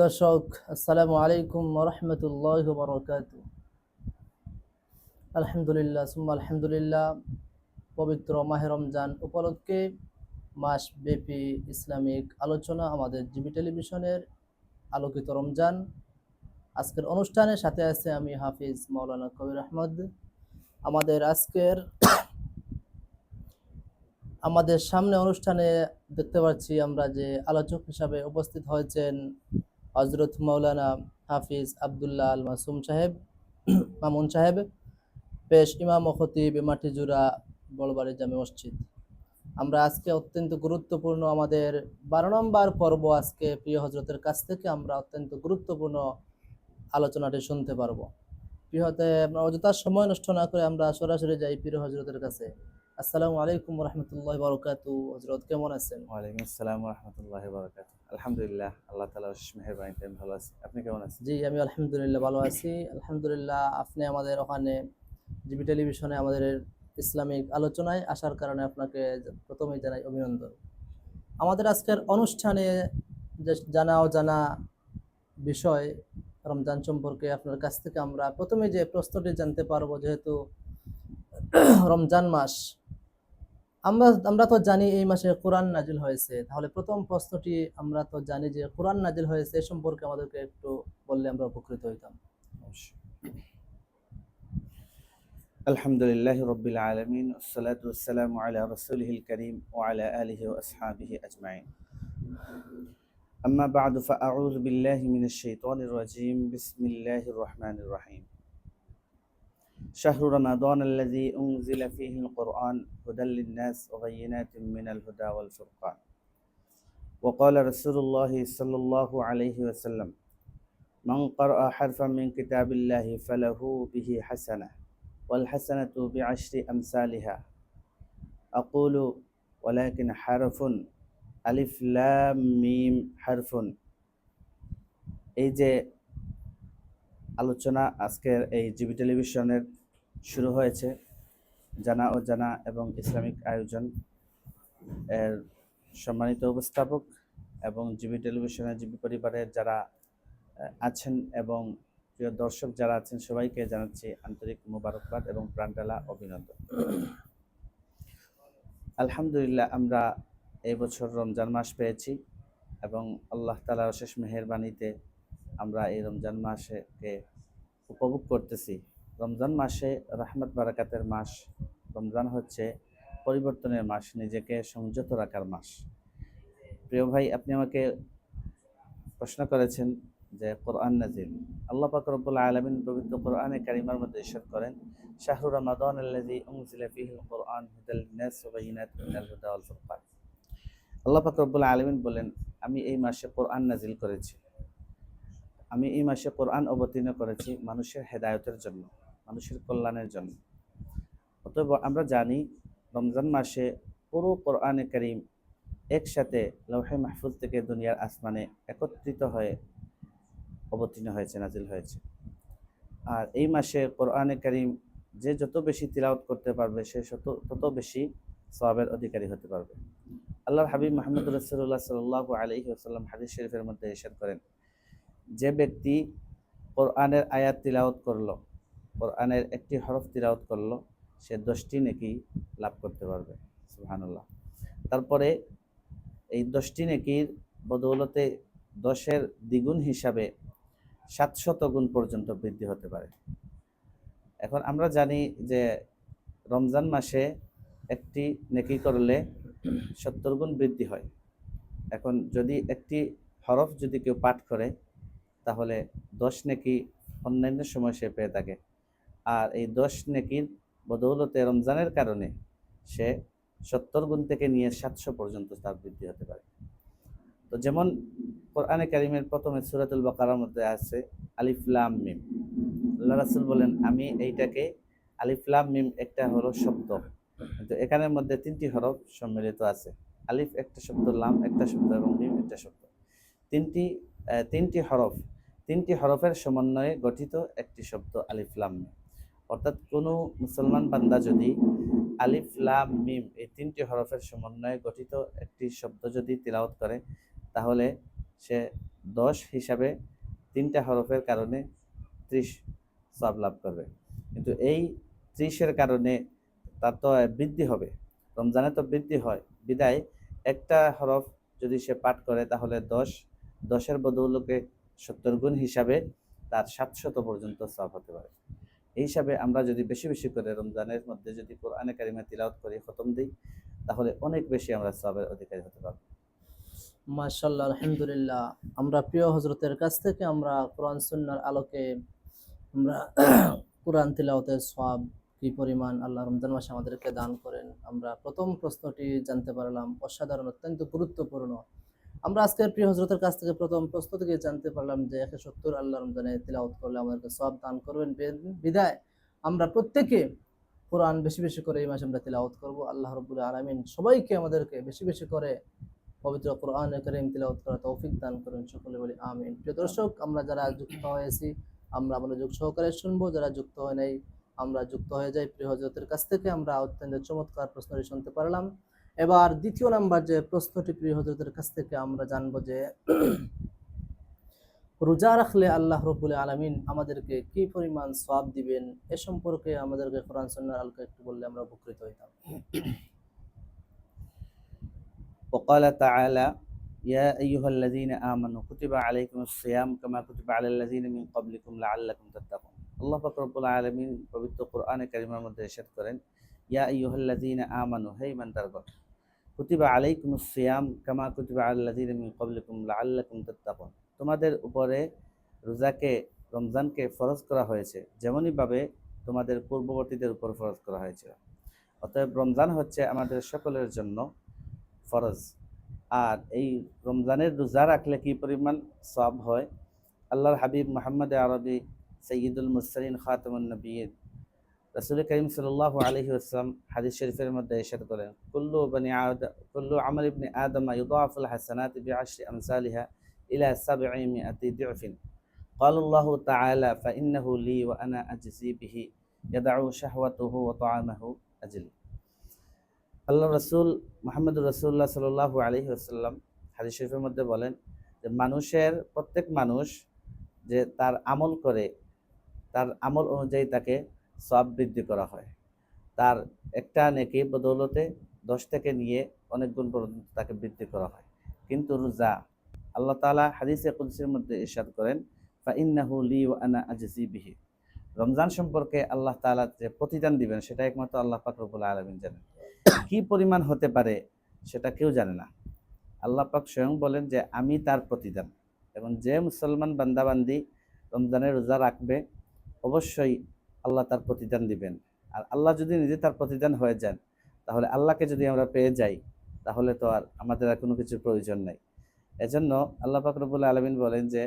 দর্শক, আসসালামু আলাইকুম ওয়া রাহমাতুল্লাহি ওয়া বারাকাতুহু। আলহামদুলিল্লাহ সুম্মা আলহামদুলিল্লাহ। পবিত্র মাহে রমজান উপলক্ষে মাসব্যাপী ইসলামিক আলোচনা আমাদের জিবি টেলিভিশনের আলোকিত রমজান আজকের অনুষ্ঠানের সাথে আছে আমি হাফিজ মাওলানা কবির আহমদ। আমাদের সামনে অনুষ্ঠানে দেখতে পাচ্ছি আমরা যে আলোচক হিসাবে উপস্থিত হয়েছেন হযরত মাওলানা হাফিজ আব্দুল্লাহ আল মামুন সাহেব, পেশ ইমাম ও খতিব মাটিজুরা বড়বাড়ি জামে মসজিদ। আমরা আজকে অত্যন্ত গুরুত্বপূর্ণ আমাদের 12 নম্বর পর্ব, আজকে প্রিয় হজরতের কাছ থেকে আমরা অত্যন্ত গুরুত্বপূর্ণ আলোচনাটি শুনতে পারবো। প্রিয় হতে আমরা অযথা সময় নষ্ট না করে আমরা সরাসরি যাই প্রিয় হজরতের কাছে। আসসালামু আলাইকুম রহমতুল্লাহ বারকাতু। হজরত কেমন আছেন? ওয়ালাইকুম আসসালাম ওয়া রাহমাতুল্লাহি ওয়া বারাকাতুহু। আলহামদুলিল্লাহ, আল্লাহ তাআলার অশেষ মেহেরবানিতে আমি ভালো আছি। আপনি কেমন আছেন? জি, আমি আলহামদুলিল্লাহ ভালো আছি। আলহামদুলিল্লাহ, আপনি আমাদের ওখানে জিবি টেলিভিশনে আমাদের ইসলামিক আলোচনায় আসার কারণে আপনাকে প্রথমেই জানাই অভিনন্দন। আমাদের আজকের অনুষ্ঠানে যে জানা অজানা বিষয় রমজান সম্পর্কে আপনার কাছ থেকে আমরা প্রথমে যে প্রশ্নটি জানতে পারবো, যেহেতু রমজান মাস, আমরা তো জানি এই মাসে কোরআন নাজিল হয়েছে, তাহলে প্রথম প্রশ্নটি, আমরা তো জানি যে কোরআন নাজিল হয়েছে, এ সম্পর্কে আমাদেরকে একটু বললে আমরা উপকৃত হইতাম। আলহামদুলিল্লাহি রাব্বিল আলামিন, ওয়াসসালাতু ওয়াসসালামু আলা রাসূলিহিল কারীম ওয়া আলা আলিহি ওয়া আসহাবিহি আজমাইন। আম্মা বা'দু, ফাআউযু বিল্লাহি মিনাশ শাইতানির রাজীম। বিসমিল্লাহির রহমানির রহিম। শাহরু রমাদানাল্লাযী উনজিলা ফীহিল কুরআন হুদাল লিন-নাস ওয়া বায়িনাতিন মিনাল হুদা ওয়াল ফুরকান। ওয়া ক্বালা রাসূলুল্লাহি সাল্লাল্লাহু আলাইহি ওয়াসাল্লাম, মান ক্বারাআ হারফান মিন কিতাবিল্লাহি ফালাহু বিহি হাসানাহ ওয়াল হাসানাতু বিআশরি আমসালিহা। আকুলু ওয়ালাকিন হারফুন, আলিফ লাম মিম হারফুন। এই যে আলোচনা আজকের এই জিবি টেলিভিশনের শুরু হয়েছে, জানা ও জানা এবং ইসলামিক আয়োজন এর সম্মানিত উপস্থাপক এবং জিবি টেলিভিশনের জিবি পরিবারের যারা আছেন এবং প্রিয় দর্শক যারা আছেন, সবাইকে জানাচ্ছি আন্তরিক মোবারকবাদ এবং প্রাণঢালা অভিনন্দন। আলহামদুলিল্লাহ, আমরা এই বছর রমজান মাস পেয়েছি এবং আল্লাহ তাআলার অশেষ মেহেরবানিতে আমরা এই রমজান মাসকে উপভোগ করতেছি। রমজান মাসে রহমত বারাকাতের মাস। রমজান হচ্ছে পরিবর্তনের মাস, নিজেকে সংযত রাখার মাস। প্রিয় ভাই, আপনি আমাকে প্রশ্ন করেছেন যে কোরআন নাজিল, আল্লাহ পাক রব্বুল আলামিন পবিত্র কোরআনে কারিমার মধ্যে ইরশাদ করেন, শাহরু রমাদানাল্লাযী উনজিলা ফীহিল কুরআন হুদাল লিন-নাস ওয়া বায়িনাতিন মিনাল হুদা ওয়াল ফুরকান। আল্লাহ পাক রব্বুল আলামিন বলেন, আমি এই মাসে কোরআন নাজিল করেছি, আমি এই মাসে কোরআন অবতীর্ণ করেছি মানুষের হেদায়েতের জন্য, মানুষের কল্যাণের জন্য। অতএব আমরা জানি রমজান মাসে পুরো কোরআনে কারীম একসাথে লৌহে মাহফুজ থেকে দুনিয়ার আসমানে একত্রিত হয়ে অবতীর্ণ হয়েছে, নাজিল হয়েছে। আর এই মাসে কোরআনে কারীম যে যত বেশি তিলাওয়াত করতে পারবে, সে তত বেশি সওয়াবের অধিকারী হতে পারবে। আল্লাহর হাবিব মুহাম্মদ রাসূলুল্লাহ সাল্লাল্লাহু আলাইহি ওয়াসাল্লাম হাদিস শরীফের মধ্যে ইরশাদ করেন, যে ব্যক্তি কোরআনের আয়াত তিলাওয়াত করলো, কোরআনের একটি হরফ তিলাওয়াত করলো, সে 10টি নেকি লাভ করতে পারবে। সুবহানাল্লাহ। তারপরে এই 10টি নেকির বদৌলতে 10-এর দ্বিগুণ হিসাবে 700 গুণ পর্যন্ত বৃদ্ধি হতে পারে। এখন আমরা জানি যে রমজান মাসে একটি নেকি করলে 70 গুণ বৃদ্ধি হয়। এখন যদি একটি হরফ যদি কেউ পাঠ করে, তাহলে 10 নেকি অন্যান্য সময় সে পেয়ে থাকে। আর এই 10 নেকির বদৌলতে রমজানের কারণে সে 70 গুণ থেকে নিয়ে 700 পর্যন্ত তার বৃদ্ধি হতে পারে। তো যেমন কোরআনে কারীমের প্রথমে সূরাতুল বাকারার মধ্যে আছে আলিফ লাম মিম। আল্লাহ রাসূল বলেন, আমি এইটাকে আলিফ লাম মিম একটা হলো শব্দ, কিন্তু এখানের মধ্যে 3টি হরফ সম্মিলিত আছে। আলিফ একটা শব্দ, লাম একটা শব্দ এবং মিম একটা শব্দ। তিনটি হরফের সমন্বয়ে গঠিত একটি শব্দ আলিফ লাম মিম। অর্থাৎ কোনো মুসলমান বান্দা যদি আলিফ লাম মিম এই 3টি হরফের সমন্বয়ে গঠিত একটি শব্দ যদি তিলাওয়াত করে, তাহলে সে 10 হিসাবে 3টা হরফের কারণে 30 সওয়াব লাভ করবে। কিন্তু এই 30-এর কারণে তার তো বৃদ্ধি হবে, রমজানে তো বৃদ্ধি হয়, বিদায় একটা হরফ যদি সে পাঠ করে তাহলে 10-এর বদৌলতে 70 গুণ হিসাবে তার 700 পর্যন্ত সওয়াব হতে পারে। এই হিসাবে আমরা যদি বেশি বেশি করে রমজানের মধ্যে যদি কোরআনে কারিমা তিলাওয়াত করি, খতম দিই, তাহলে অনেক বেশি আমরা সওয়াবের অধিকারী হতে পারবো। মাশাআল্লাহ, আলহামদুলিল্লাহ। আমরা প্রিয় হজরতের কাছ থেকে আমরা কোরআন সুন্নাহর আলোকে আমরা কোরআন তিলাওয়াতের সওয়াব কি পরিমাণ আল্লাহ রমজান মাসে আমাদেরকে দান করেন, আমরা প্রথম প্রশ্নটি জানতে পারলাম। অসাধারণ, অত্যন্ত গুরুত্বপূর্ণ। আমরা আজকের প্রিয় হজরতের কাছ থেকে প্রথম প্রশ্ন থেকে জানতে পারলাম যে 170 আল্লাহ রমজানে তিলাওয়াত করলে আমাদেরকে সওয়াব দান করবেন। বিদায় আমরা প্রত্যেকে কোরআন বেশি বেশি করে এই মাসে আমরা তিলাওয়াত করব। আল্লাহ রাব্বুল আলামিন সবাইকে আমাদেরকে বেশি বেশি করে পবিত্র কোরআনে কারীম তিলাওয়াত করার তৌফিক দান করুন, সকলে বলি আমিন। প্রিয় দর্শক, আমরা যারা যুক্ত হয়েছি আমরা মনোযোগ সহকারে শুনবো, যারা যুক্ত হয় নাই আমরা যুক্ত হয়ে যাই। প্রিয় হজরতের কাছ থেকে আমরা অত্যন্ত চমৎকার প্রশ্নটি শুনতে পারলাম। এবার দ্বিতীয় নাম্বার যে প্রশ্নটি প্রিয় হজরতের কাছ থেকে আমরা জানবো যে রোজা রাখলে আল্লাহ রাব্বুল আলামিন আমাদেরকে কি পরিমাণ সওয়াব দিবেন, এ সম্পর্কে আমাদেরকে কোরআন সুন্নাহর আলোকে একটু বললে আমরা উপকৃত হইতাম। وقال تعالى يا أيها الذين آمنوا كتب عليكم الصيام كما كتب على الذين من قبلكم لعلكم تتقون। আল্লাহ পাক রব্বুল আলামিন পবিত্র কোরআনে কারিমের মধ্যে ইরশাদ করেন, ইয়া আইয়ুহাল্লাযীনা আমানু, হে ঈমানদারগণ, কুতিবা আলাইকুমুস সিয়াম কামা কুতিবা আলাল্লাযীনা মিন ক্বাবলিকুম লাআল্লাকুম তাত্তাকুন। তোমাদের উপরে রোজাকে, রমজানকে ফরজ করা হয়েছে যেমনই ভাবে তোমাদের পূর্ববর্তীদের উপর ফরজ করা হয়েছিল। অতএব রমজান হচ্ছে আমাদের সকলের জন্য ফরজ। আর এই রমজানের রোজা রাখলে কি পরিমাণ সওয়াব হয়, আল্লাহর হাবিব মুহাম্মদ আরবি সাইয়্যিদুল মুরসালিন খাতামুন নবিয়্যিন রাসূল করিম সাল্লাল্লাহু আলাইহি ওয়াসাল্লাম হাদিস শরীফের মধ্যে ইরশাদ করেন, কুল্লু আমাল ইবনি আদম ইউদাফুল হাসানাতি বিআশরি আমসালিহা ইলা 700 দি'ফিন। قال الله تعالى فإنه لي وأنا أجزي به يدع شهوته وطعامه أجل। আল্লাহ রাসূল মুহাম্মদুর রাসূলুল্লাহ সাল্লাল্লাহু আলাইহি ওয়াসাল্লাম হাদিস শরীফের মধ্যে বলেন যে মানুষের প্রত্যেক মানুষ যে তার আমল করে, তার আমল অনুযায়ী তাকে সওয়াব বৃদ্ধি করা হয়। তার একটা নেকি বদৌলতে 10 থেকে নিয়ে অনেক গুণ পর্যন্ত তাকে বৃদ্ধি করা হয়। কিন্তু রোজা, আল্লাহ তাআলা হাদিসে কুদসির মধ্যে ইরশাদ করেন, ফাইন্নাহু লি ওয়া আনা আজজি বিহি। রমজান সম্পর্কে আল্লাহ তাআলা যে প্রতিদান দিবেন সেটা একমাত্র আল্লাহ পাক রব্বুল আলামিন জানেন। কি পরিমাণ হতে পারে সেটা কেউ জানে না। আল্লাহ পাক স্বয়ং বলেন যে আমি তার প্রতিদান। এবং যে মুসলমান বান্দাবান্দি রমজানের রোজা রাখবে অবশ্যই আল্লাহ তার প্রতিদান দিবেন। আর আল্লাহ যদি নিজে তার প্রতিদান হয়ে যান, তাহলে আল্লাহকে যদি আমরা পেয়ে যাই তাহলে তো আর আমাদের আর কোনো কিছুর প্রয়োজন নাই। এজন্য আল্লাহ পাক রব্বুল আলামিন বলেন যে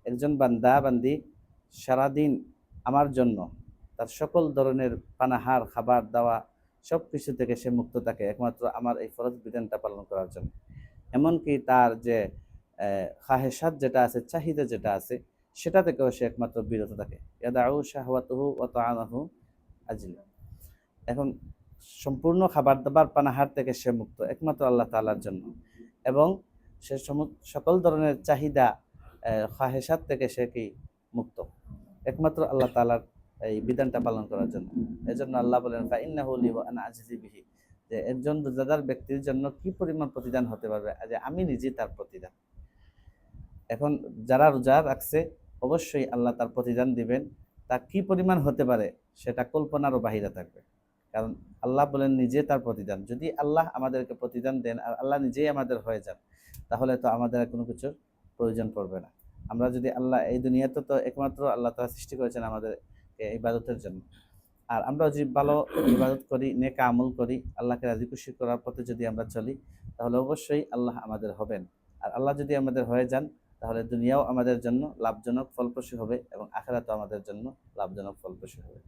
একজন বান্দি সারাদিন আমার জন্য তার সকল ধরনের পানাহার, খাবার দাওয়া সব কিছু থেকে সে মুক্ত থাকে একমাত্র আমার এই ফরজ বিধানটা পালন করার জন্য। এমনকি তার যে খাহেসাত যেটা আছে, চাহিদা যেটা আছে, সেটা থেকেও সে একমাত্র বিরত থাকে। ইয়াদাউ শাহওয়াতুহু ওয়া তাআমাহু আজল। এখন সম্পূর্ণ খাবার দাবার পানাহার থেকে সে মুক্ত একমাত্র আল্লাহ তাআলার জন্য, এবং সে সকল ধরনের চাহিদা খাহেসাত থেকে সে কি মুক্ত একমাত্র আল্লাহ তাআলার এই বিধানটা পালন করার জন্য। এজন্য আল্লাহ বলেন ফাইন্নাহু লি ওয়া আনা আজজি বিহি, যে একজন রোজাদার ব্যক্তির জন্য কি পরিমাণ প্রতিদান হতে পারবে, যে আমি নিজে তার প্রতিদান। এখন যারা রোজা রাখছে অবশ্যই আল্লাহ তার প্রতিদান দিবেন। তা কি পরিমাণ হতে পারে সেটা কল্পনারও বাহিরে থাকবে, কারণ আল্লাহ বলেন নিজে তার প্রতিদান। যদি আল্লাহ আমাদেরকে প্রতিদান দেন আর আল্লাহ নিজেই আমাদের হয়ে যান, তাহলে তো আমাদের আর কোনো কিছুর প্রয়োজন পড়বে না। আমরা যদি আল্লাহ, এই দুনিয়াতে তো একমাত্র আল্লাহ তাআলা সৃষ্টি করেছেন আমাদেরকে ইবাদতের জন্য। আর আমরা যদি ভালো ইবাদত করি, নেক আমল করি, আল্লাহকে রাজি খুশি করার পথে যদি আমরা চলি, তাহলে অবশ্যই আল্লাহ আমাদের হবেন। আর আল্লাহ যদি আমাদের হয়ে যান, তাহলে দুনিয়াও আমাদের জন্য লাভজনক ফলপ্রসূ হবে এবং আখিরাতও আমাদের জন্য লাভজনক ফলপ্রসূ হবে।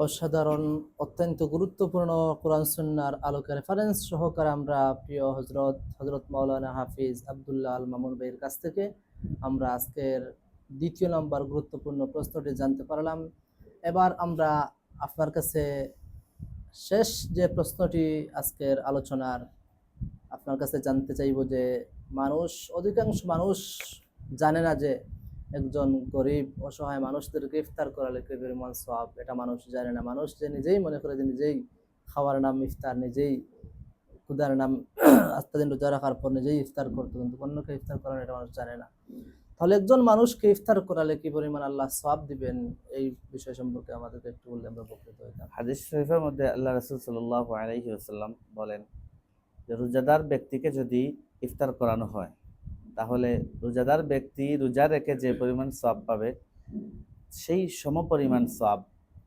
অসাধারণ, অত্যন্ত গুরুত্বপূর্ণ কোরআন সুন্নাহর আলোকে রেফারেন্স সহকারে আমরা প্রিয় হযরত মাওলানা হাফিজ আব্দুল্লাহ আল মামুন ভাইয়ের কাছ থেকে আমরা আজকের দ্বিতীয় নম্বর গুরুত্বপূর্ণ প্রশ্নটি জানতে পারলাম। এবার আমরা আপনার কাছে শেষ যে প্রশ্নটি আজকের আলোচনার আপনার কাছে জানতে চাইব যে অধিকাংশ মানুষ জানে না যে একজন গরিব অসহায় মানুষদেরকে ইফতার করালে কি পরিমাণ সওয়াব, এটা মানুষ জানে না। মানুষ যে নিজেই মনে করে যে নিজেই খাওয়ার নাম ইফতার, নিজেই ক্ষুধার নাম আস্তা দিন রোজা রাখার পর নিজেই ইফতার করতো, কিন্তু অন্যকে ইফতার করানো এটা মানুষ জানে না। তাহলে একজন মানুষকে ইফতার করালে কি পরিমাণ আল্লাহ সওয়াব দিবেন, এই বিষয় সম্পর্কে আমাদেরকে একটু বললে আমরা উপকৃত হইতাম। হাদিস শরীফের মধ্যে আল্লাহ রাসূল সাল্লাল্লাহু আলাইহি ওয়াসাল্লাম বলেন যে রোজাদার ব্যক্তিকে যদি ইফতার করানো হয়, তাহলে রোজাদার ব্যক্তি রোজা রেখে যে পরিমাণ সওয়াব পাবে, সেই সমপরিমাণ সওয়াব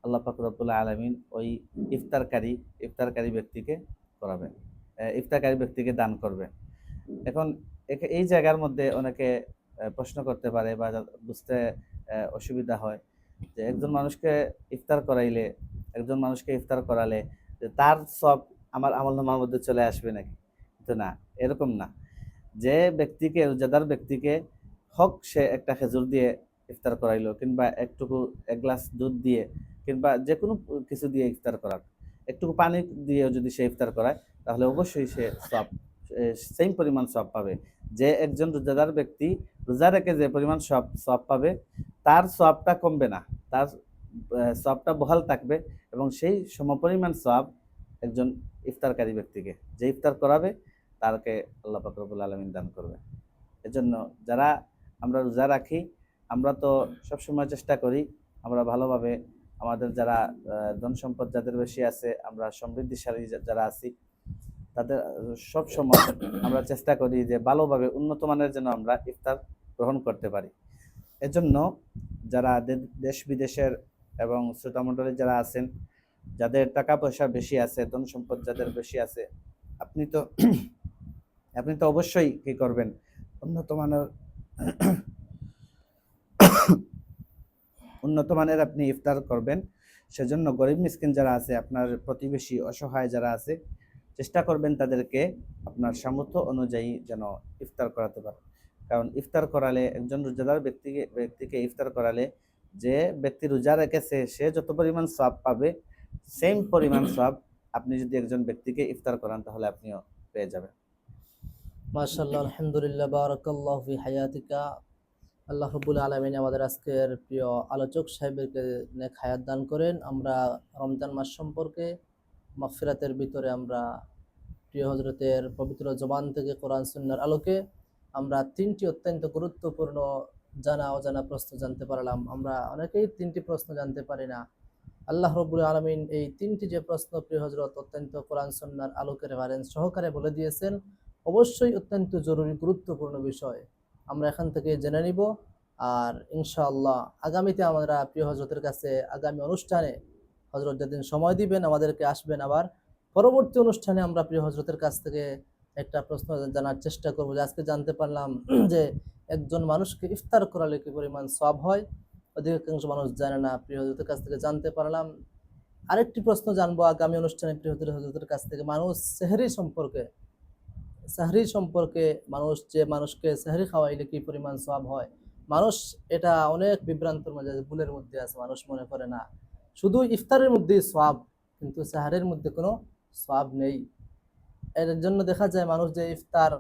আল্লাহ পাক রব্বুল আলামিন ওই ইফতারকারী ব্যক্তিকে করাবেন, ইফতারকারী ব্যক্তিকে দান করবে। এখন এই জায়গার মধ্যে অনেকে প্রশ্ন করতে পারে বা বুঝতে অসুবিধা হয় যে একজন মানুষকে ইফতার করালে যে তার সব আমার আমলনামার মধ্যে চলে আসবে নাকি? কিন্তু না, এরকম না। যে ব্যক্তিকে রোজাদার ব্যক্তিকে হক সে একটা খেজুর দিয়ে ইফতার করাইলো, কিংবা এক গ্লাস দুধ দিয়ে, কিংবা যে কোনো কিছু দিয়ে ইফতার করার, একটুকু পানি দিয়েও যদি সে ইফতার করায়, তাহলে অবশ্যই সে সওয়াব সেম পরিমাণ সওয়াব পাবে। যে একজন রোজাদার ব্যক্তি রোজা রেখে যে পরিমাণ সওয়াব পাবে, তার সওয়াবটা কমবে না, তার সওয়াবটা বহাল থাকবে, এবং সেই সমপরিমাণ সওয়াব একজন ইফতারকারী ব্যক্তিকে, যে ইফতার করাবে, তারকে আল্লাহ পাক রব্বুল আলামিন দান করবে। এজন্য যারা আমরা রোজা রাখি, আমরা তো সবসময় চেষ্টা করি আমরা ভালোভাবে, আমাদের যারা ধন সম্পদ যাদের বেশি আছে, আমরা সমৃদ্ধিশালী যারা আছি, তাদের সব সময় আমরা চেষ্টা করি যে ভালোভাবে উন্নত মানের যেন আমরা ইফতার গ্রহণ করতে পারি। এজন্য যারা দেশ বিদেশের এবং শ্রোতামণ্ডলী যারা আছেন, যাদের টাকা পয়সা বেশি আছে, ধন সম্পদ যাদের বেশি আছে, আপনি তো অবশ্যই কি করবেন, উন্নত মানের আপনি ইফতার করবেন। সেজন্য গরিব মিসকিন যারা আছে, আপনার প্রতিবেশী অসহায় যারা আছে, চেষ্টা করবেন তাদেরকে আপনার সামর্থ্য অনুযায়ী যেন ইফতার করাতে পারেন। কারণ ইফতার করালে, একজন রোজাদার ব্যক্তিকে ইফতার করালে, যে ব্যক্তি রোজা রেখেছে সে যত পরিমাণ সওয়াব পাবে, সেম পরিমাণ সওয়াব আপনি যদি একজন ব্যক্তিকে ইফতার করান, তাহলে আপনিও পেয়ে যাবেন। মাশাআল্লাহ, আলহামদুলিল্লাহ, বারাকাল্লাহু ফি হায়াতিকা। আল্লাহ রাব্বুল আলামিন আমাদের আজকের প্রিয় আলোচক সাহেবকে নেক হায়াত দান করেন। আমরা রমজান মাস সম্পর্কে মাগফিরাতের ভিতরে আমরা প্রিয় হযরতের পবিত্র জবান থেকে কোরআন সুন্নাহর আলোকে আমরা তিনটি অত্যন্ত গুরুত্বপূর্ণ জানা অজানা প্রশ্ন জানতে পারলাম। আমরা অনেকেই তিনটি প্রশ্ন জানতে পারি না। আল্লাহ রাব্বুল আলামিন এই তিনটি যে প্রশ্ন প্রিয় হযরত অত্যন্ত কোরআন সুন্নাহর আলোকে রেফারেন্স সহকারে বলে দিয়েছেন, অবশ্যই অত্যন্ত জরুরি গুরুত্বপূর্ণ বিষয়। আমরা এখান থেকে জেনে নিব, আর ইনশাআল্লাহ আগামীতে আমরা প্রিয় হযরতের কাছে আগামী অনুষ্ঠানে হযরত যেদিন সময় দিবেন আমাদেরকে আসবেন, আবার পরবর্তী অনুষ্ঠানে আমরা প্রিয় হযরতের কাছ থেকে একটা প্রশ্ন জানার চেষ্টা করব। যে আজকে জানতে পারলাম যে একজন মানুষকে ইফতার করালে কি পরিমাণ সওয়াব হয়, অধিকাংশ মানুষ জানে না। প্রিয় হযরতের কাছ থেকে জানতে পারলাম। আরেকটি প্রশ্ন জানবো আগামী অনুষ্ঠানে প্রিয় হযরতের কাছ থেকে, মানুষ সাহরি সম্পর্কে মানুষকে সাহরি খাওয়াইলে কি পরিমাণ সওয়াব হয়। মানুষ এটা অনেক বিভ্রান্তর মাঝে, ভুলের মধ্যে আছে। মানুষ মনে করে না শুধু ইফতারের মধ্যেই সওয়াব, কিন্তু সাহরের মধ্যে কোনো সওয়াব নেই। এর জন্য দেখা যায় মানুষ যে ইফতার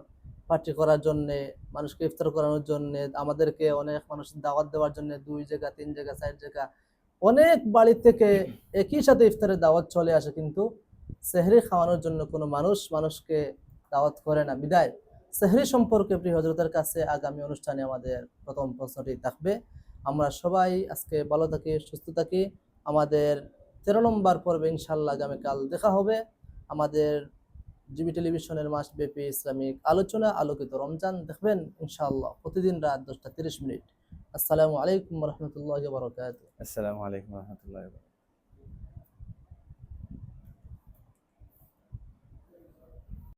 পার্টি করার জন্যে, মানুষকে ইফতার করানোর জন্যে, আমাদেরকে অনেক মানুষের দাওয়াত দেওয়ার জন্য 2 জায়গা 3 জায়গা 4 জায়গা অনেক বাড়ি থেকে একই সাথে ইফতারের দাওয়াত চলে আসে, কিন্তু সেহরি খাওয়ানোর জন্য কোনো মানুষকে দাওয়াত করে না। বিদায় সেহরি সম্পর্কে প্রিয় হযরতের কাছে আগামী অনুষ্ঠানে আমাদের প্রথম প্রশ্নটি থাকবে। আমরা সবাই আজকে ভালো থাকি, সুস্থ থাকি। আমাদের 13 নম্বর পর্বে ইনশাআল্লাহ আগামীকাল দেখা হবে। আমাদের জিবি টেলিভিশনের মাসব্যাপী ইসলামিক আলোচনা আলোকিত রমজান দেখবেন ইনশাআল্লাহ প্রতিদিন রাত 10টা 30 মিনিট। আসসালামু আলাইকুম ওয়া রাহমাতুল্লাহি ওয়া বারাকাতুহু। আসসালামু আলাইকুম ওয়া রাহমাতুল্লাহি ওয়া বারাকাতুহু।